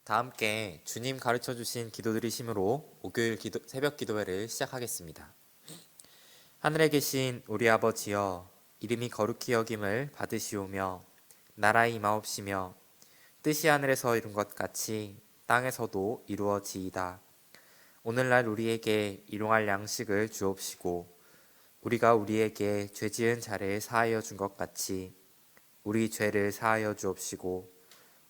다 함께 주님 가르쳐 주신 기도드리심으로 목요일 새벽 기도회를 시작하겠습니다. 하늘에 계신 우리 아버지여, 이름이 거룩히 여김을 받으시오며 나라의 임하옵시며 뜻이 하늘에서 이룬 것 같이 땅에서도 이루어지이다. 오늘날 우리에게 일용할 양식을 주옵시고 우리가 우리에게 죄 지은 자를 사하여 준 것 같이 우리 죄를 사하여 주옵시고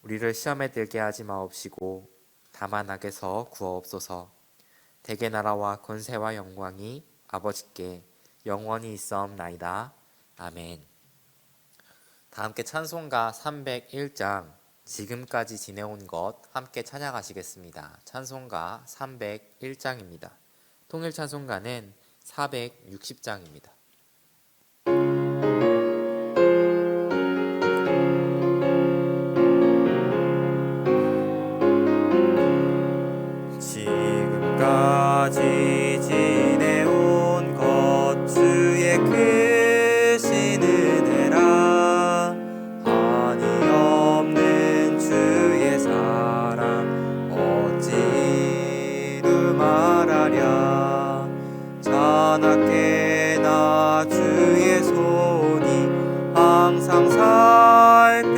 우리를 시험에 들게 하지 마옵시고 다만 악에서 구하옵소서. 대개 나라와 권세와 영광이 아버지께 영원히 있사옵나이다. 아멘. 다 함께 찬송가 301장 지금까지 지내온 것 함께 찬양하시겠습니다. 찬송가 301장입니다. 통일 찬송가는 460장입니다. 지금까지 지내온 것 주의 크신 은혜라. 한이 없는 주의 사랑 어찌로 말하랴. 자나깨나 주의 손이 항상 살펴주시고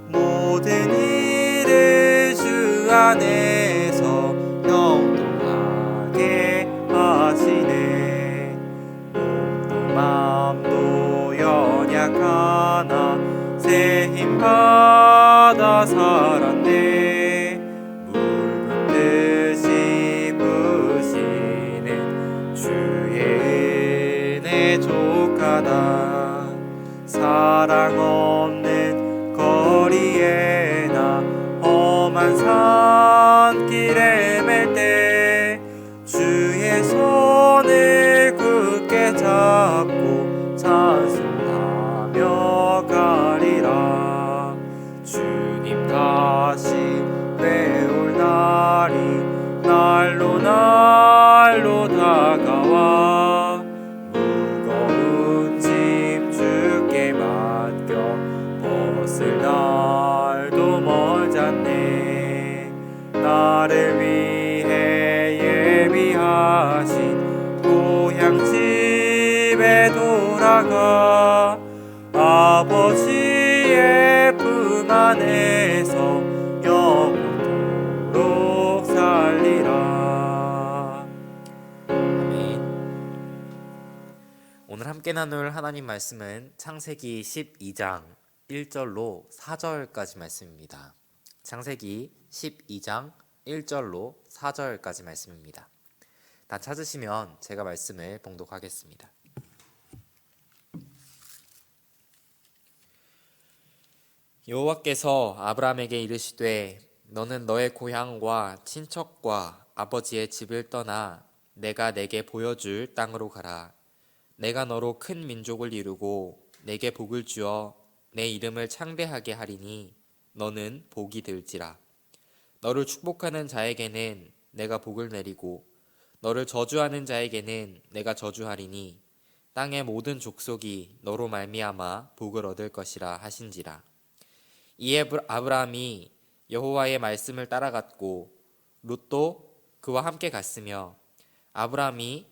모든 일을 주 안에서 형통하게 하시네. 몸도 마음도 연약하나 새 힘 받아 살았네. 물 붓듯이 부시는 주의 은혜 족하다. 사랑 없는 거리에나 험한 산길에 맬 때 주의 손을 굳게 잡고 찬송하며 가리라. 주님 다시 외올 날이 날로 다가와 무거운 짐 주께 맡겨 벗을 날도 멀잖네. 나를 위해 예비하신 고향 집에 돌아가 아버지의 품 안에서 영원토록 살리라. 아멘. 오늘 함께 나눌 하나님 말씀은 창세기 12장 1절로 4절까지 말씀입니다. 창세기 12장 1절로 4절까지 말씀입니다. 다 찾으시면 제가 말씀을 봉독하겠습니다. 여호와께서 아브라함에게 이르시되 너는 너의 고향과 친척과 아버지의 집을 떠나 내가 내게 보여줄 땅으로 가라. 내가 너로 큰 민족을 이루고 내게 복을 주어 내 이름을 창대하게 하리니 너는 복이 될지라. 너를 축복하는 자에게는 내가 복을 내리고 너를 저주하는 자에게는 내가 저주하리니 땅의 모든 족속이 너로 말미암아 복을 얻을 것이라 하신지라. 이에 아브라함이 여호와의 말씀을 따라갔고 롯도 그와 함께 갔으며 아브라함이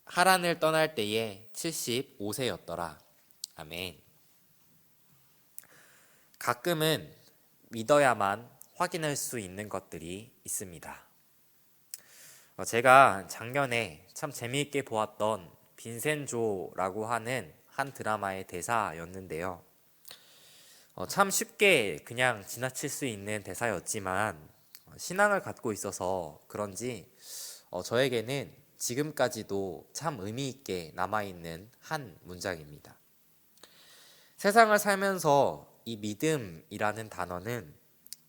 하란을 떠날 때에 75세였더라. 아멘. 가끔은 믿어야만 확인할 수 있는 것들이 있습니다. 제가 작년에 참 재미있게 보았던 빈센조라고 하는 한 드라마의 대사였는데요. 참 쉽게 그냥 지나칠 수 있는 대사였지만 신앙을 갖고 있어서 그런지 저에게는 지금까지도 참 의미 있게 남아있는 한 문장입니다. 세상을 살면서 이 믿음이라는 단어는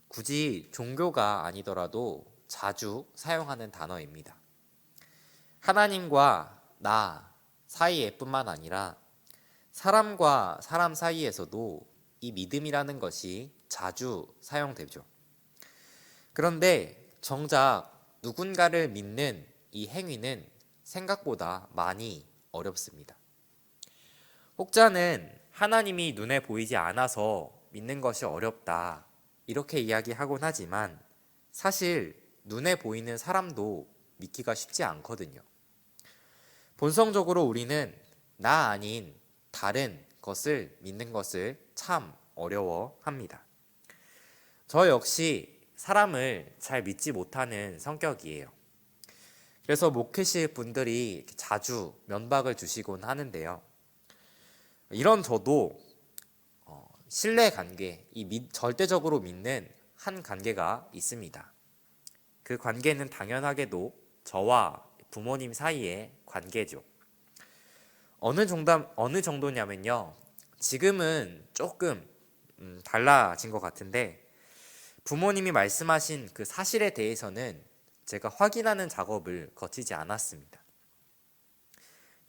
굳이 종교가 아니더라도 자주 사용하는 단어입니다. 하나님과 나 사이에뿐만 아니라 사람과 사람 사이에서도 이 믿음이라는 것이 자주 사용되죠. 그런데 정작 누군가를 믿는 이 행위는 생각보다 많이 어렵습니다. 혹자는 하나님이 눈에 보이지 않아서 믿는 것이 어렵다 이렇게 이야기하곤 하지만 사실 눈에 보이는 사람도 믿기가 쉽지 않거든요. 본성적으로 우리는 나 아닌 다른 것을 믿는 것을 참 어려워합니다. 저 역시 사람을 잘 믿지 못하는 성격이에요. 그래서 목회실 분들이 자주 면박을 주시곤 하는데요. 이런 저도 신뢰 관계, 절대적으로 믿는 한 관계가 있습니다. 그 관계는 당연하게도 저와 부모님 사이의 관계죠. 어느 정도냐면요. 지금은 조금 달라진 것 같은데 부모님이 말씀하신 그 사실에 대해서는 제가 확인하는 작업을 거치지 않았습니다.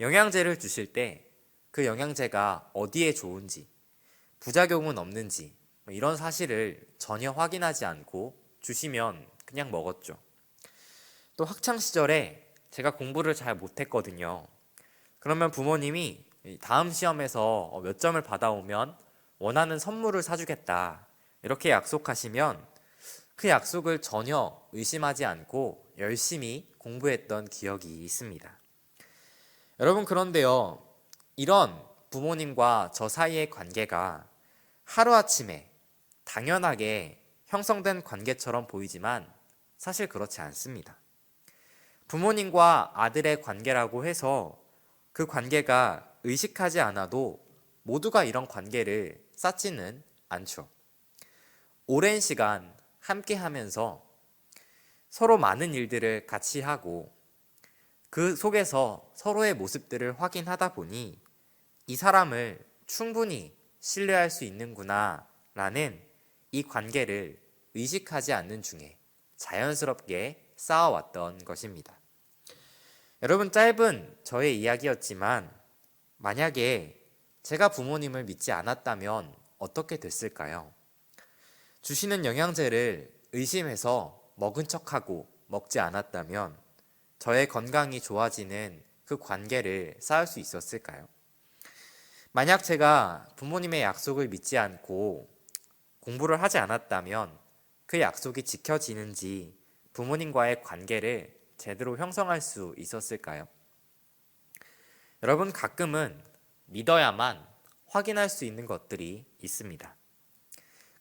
영양제를 주실 때 그 영양제가 어디에 좋은지, 부작용은 없는지 이런 사실을 전혀 확인하지 않고 주시면 그냥 먹었죠. 또 학창 시절에 제가 공부를 잘 못했거든요. 그러면 부모님이 다음 시험에서 몇 점을 받아오면 원하는 선물을 사주겠다 이렇게 약속하시면 그 약속을 전혀 의심하지 않고 열심히 공부했던 기억이 있습니다. 여러분, 그런데요, 이런 부모님과 저 사이의 관계가 하루아침에 당연하게 형성된 관계처럼 보이지만 사실 그렇지 않습니다. 부모님과 아들의 관계라고 해서 그 관계가 의식하지 않아도 모두가 이런 관계를 쌓지는 않죠. 오랜 시간 함께 하면서 서로 많은 일들을 같이 하고 그 속에서 서로의 모습들을 확인하다 보니 이 사람을 충분히 신뢰할 수 있는구나 라는 이 관계를 의식하지 않는 중에 자연스럽게 쌓아왔던 것입니다. 여러분, 짧은 저의 이야기였지만 만약에 제가 부모님을 믿지 않았다면 어떻게 됐을까요? 주시는 영양제를 의심해서 먹은 척하고 먹지 않았다면 저의 건강이 좋아지는 그 관계를 쌓을 수 있었을까요? 만약 제가 부모님의 약속을 믿지 않고 공부를 하지 않았다면 그 약속이 지켜지는지 부모님과의 관계를 제대로 형성할 수 있었을까요? 여러분, 가끔은 믿어야만 확인할 수 있는 것들이 있습니다.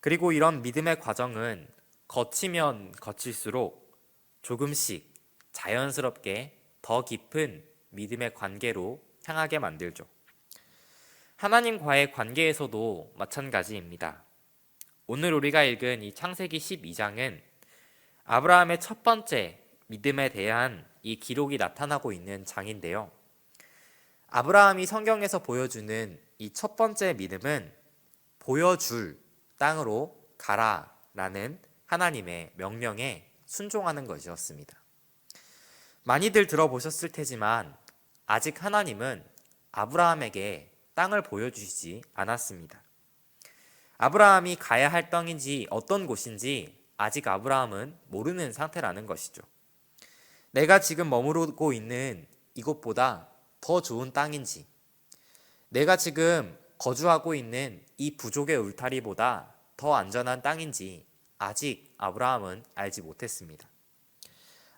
그리고 이런 믿음의 과정은 거치면 거칠수록 조금씩 자연스럽게 더 깊은 믿음의 관계로 향하게 만들죠. 하나님과의 관계에서도 마찬가지입니다. 오늘 우리가 읽은 이 창세기 12장은 아브라함의 첫 번째 믿음에 대한 이 기록이 나타나고 있는 장인데요. 아브라함이 성경에서 보여주는 이 첫 번째 믿음은 보여줄 땅으로 가라라는 하나님의 명령에 순종하는 것이었습니다. 많이들 들어보셨을 테지만 아직 하나님은 아브라함에게 땅을 보여주시지 않았습니다. 아브라함이 가야 할 땅인지 어떤 곳인지 아직 아브라함은 모르는 상태라는 것이죠. 내가 지금 머무르고 있는 이곳보다 더 좋은 땅인지, 내가 지금 거주하고 있는 이 부족의 울타리보다 더 안전한 땅인지 아직 아브라함은 알지 못했습니다.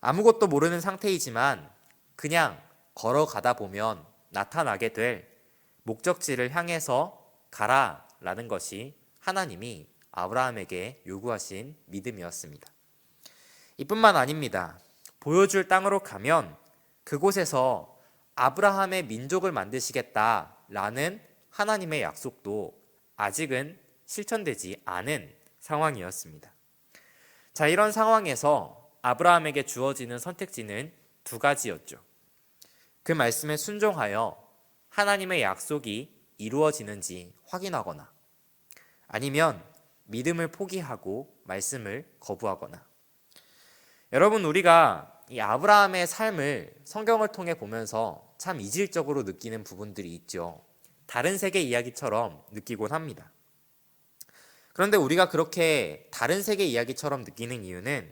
아무것도 모르는 상태이지만 그냥 걸어가다 보면 나타나게 될 목적지를 향해서 가라라는 것이 하나님이 아브라함에게 요구하신 믿음이었습니다. 이뿐만 아닙니다. 보여줄 땅으로 가면 그곳에서 아브라함의 민족을 만드시겠다라는 하나님의 약속도 아직은 실천되지 않은 상황이었습니다. 자, 이런 상황에서 아브라함에게 주어지는 선택지는 두 가지였죠. 그 말씀에 순종하여 하나님의 약속이 이루어지는지 확인하거나 아니면 믿음을 포기하고 말씀을 거부하거나. 여러분, 우리가 이 아브라함의 삶을 성경을 통해 보면서 참 이질적으로 느끼는 부분들이 있죠. 다른 세계 이야기처럼 느끼곤 합니다. 그런데 우리가 그렇게 다른 세계 이야기처럼 느끼는 이유는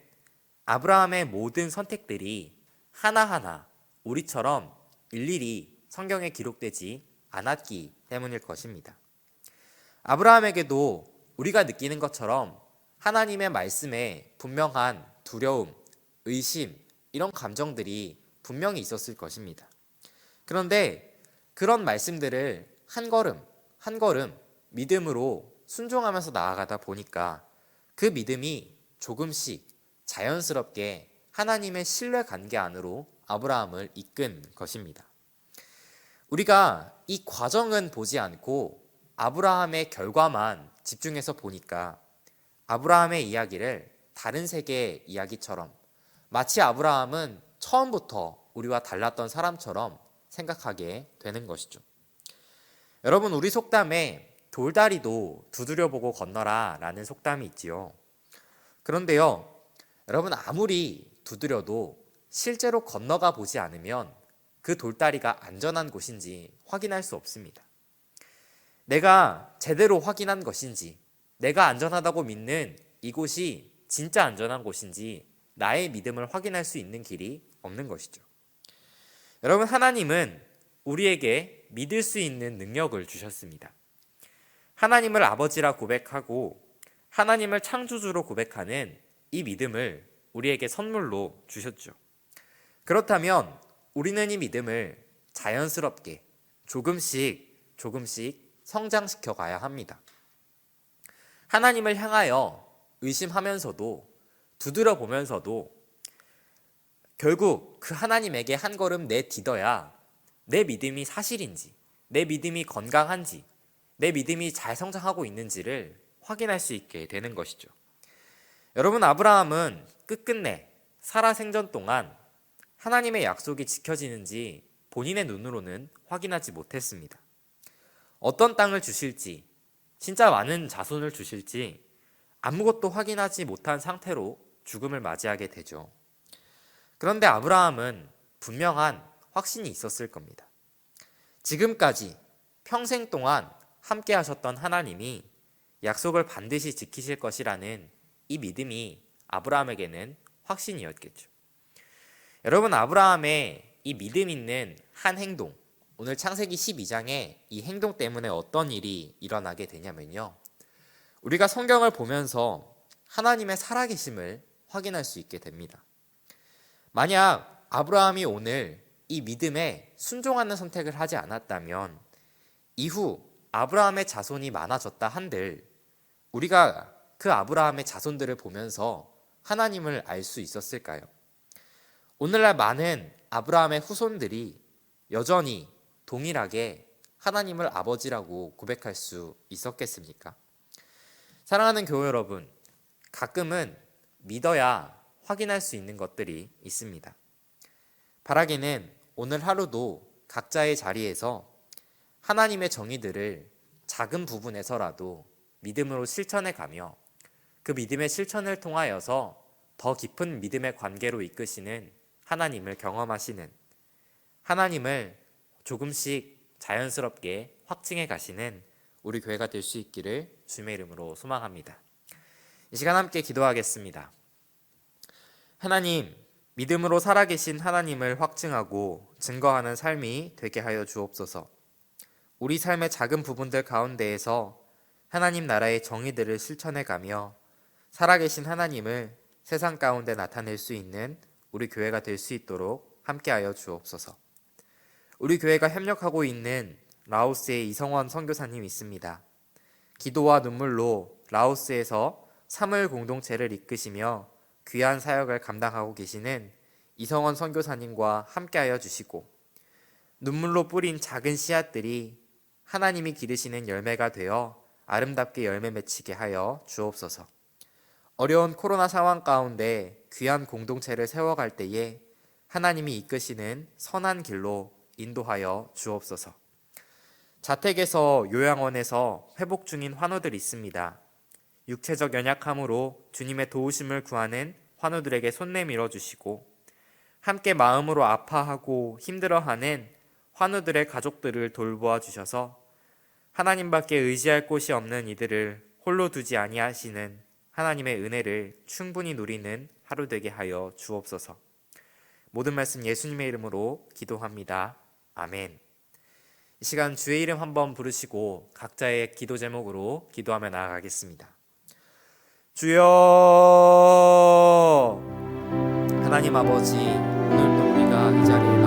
아브라함의 모든 선택들이 하나하나 우리처럼 일일이 성경에 기록되지 않았기 때문일 것입니다. 아브라함에게도 우리가 느끼는 것처럼 하나님의 말씀에 분명한 두려움, 의심, 이런 감정들이 분명히 있었을 것입니다. 그런데 그런 말씀들을 한 걸음 한 걸음 믿음으로 순종하면서 나아가다 보니까 그 믿음이 조금씩 자연스럽게 하나님의 신뢰 관계 안으로 아브라함을 이끈 것입니다. 우리가 이 과정은 보지 않고 아브라함의 결과만 집중해서 보니까 아브라함의 이야기를 다른 세계의 이야기처럼, 마치 아브라함은 처음부터 우리와 달랐던 사람처럼 생각하게 되는 것이죠. 여러분, 우리 속담에 돌다리도 두드려보고 건너라 라는 속담이 있지요. 그런데요, 여러분, 아무리 두드려도 실제로 건너가 보지 않으면 그 돌다리가 안전한 곳인지 확인할 수 없습니다. 내가 제대로 확인한 것인지, 내가 안전하다고 믿는 이곳이 진짜 안전한 곳인지 나의 믿음을 확인할 수 있는 길이 없는 것이죠. 여러분, 하나님은 우리에게 믿을 수 있는 능력을 주셨습니다. 하나님을 아버지라 고백하고 하나님을 창조주로 고백하는 이 믿음을 우리에게 선물로 주셨죠. 그렇다면 우리는 이 믿음을 자연스럽게 조금씩 성장시켜 가야 합니다. 하나님을 향하여 의심하면서도 두드려 보면서도 결국 그 하나님에게 한 걸음 내딛어야 내 믿음이 사실인지, 내 믿음이 건강한지, 내 믿음이 잘 성장하고 있는지를 확인할 수 있게 되는 것이죠. 여러분, 아브라함은 끝끝내 살아생전 동안 하나님의 약속이 지켜지는지 본인의 눈으로는 확인하지 못했습니다. 어떤 땅을 주실지, 진짜 많은 자손을 주실지 아무것도 확인하지 못한 상태로 죽음을 맞이하게 되죠. 그런데 아브라함은 분명한 확신이 있었을 겁니다. 지금까지 평생 동안 함께 하셨던 하나님이 약속을 반드시 지키실 것이라는 이 믿음이 아브라함에게는 확신이었겠죠. 여러분, 아브라함의 이 믿음 있는 한 행동, 오늘 창세기 12장에 이 행동 때문에 어떤 일이 일어나게 되냐면요, 우리가 성경을 보면서 하나님의 살아계심을 확인할 수 있게 됩니다. 만약 아브라함이 오늘 이 믿음에 순종하는 선택을 하지 않았다면 이후 아브라함의 자손이 많아졌다 한들 우리가 그 아브라함의 자손들을 보면서 하나님을 알 수 있었을까요? 오늘날 많은 아브라함의 후손들이 여전히 동일하게 하나님을 아버지라고 고백할 수 있었겠습니까? 사랑하는 교회 여러분, 가끔은 믿어야 확인할 수 있는 것들이 있습니다. 바라기는 오늘 하루도 각자의 자리에서 하나님의 정의들을 작은 부분에서라도 믿음으로 실천해 가며 그 믿음의 실천을 통하여서 더 깊은 믿음의 관계로 이끄시는 하나님을 경험하시는, 하나님을 조금씩 자연스럽게 확증해 가시는 우리 교회가 될 수 있기를 주님의 이름으로 소망합니다. 이 시간 함께 기도하겠습니다. 하나님, 믿음으로 살아계신 하나님을 확증하고 증거하는 삶이 되게 하여 주옵소서. 우리 삶의 작은 부분들 가운데에서 하나님 나라의 정의들을 실천해가며 살아계신 하나님을 세상 가운데 나타낼 수 있는 우리 교회가 될 수 있도록 함께하여 주옵소서. 우리 교회가 협력하고 있는 라오스의 이성원 선교사님 있습니다. 기도와 눈물로 라오스에서 사물 공동체를 이끄시며 귀한 사역을 감당하고 계시는 이성원 선교사님과 함께하여 주시고, 눈물로 뿌린 작은 씨앗들이 하나님이 기르시는 열매가 되어 아름답게 열매 맺히게 하여 주옵소서. 어려운 코로나 상황 가운데 귀한 공동체를 세워갈 때에 하나님이 이끄시는 선한 길로 인도하여 주옵소서. 자택에서 요양원에서 회복 중인 환우들 있습니다. 육체적 연약함으로 주님의 도우심을 구하는 환우들에게 손 내밀어 주시고, 함께 마음으로 아파하고 힘들어하는 환우들의 가족들을 돌보아 주셔서 하나님밖에 의지할 곳이 없는 이들을 홀로 두지 아니하시는 하나님의 은혜를 충분히 누리는 하루 되게 하여 주옵소서. 모든 말씀 예수님의 이름으로 기도합니다. 아멘. 이 시간 주의 이름 한번 부르시고 각자의 기도 제목으로 기도하며 나아가겠습니다. 주여. 하나님 아버지, 오늘도 우리가 이 자리에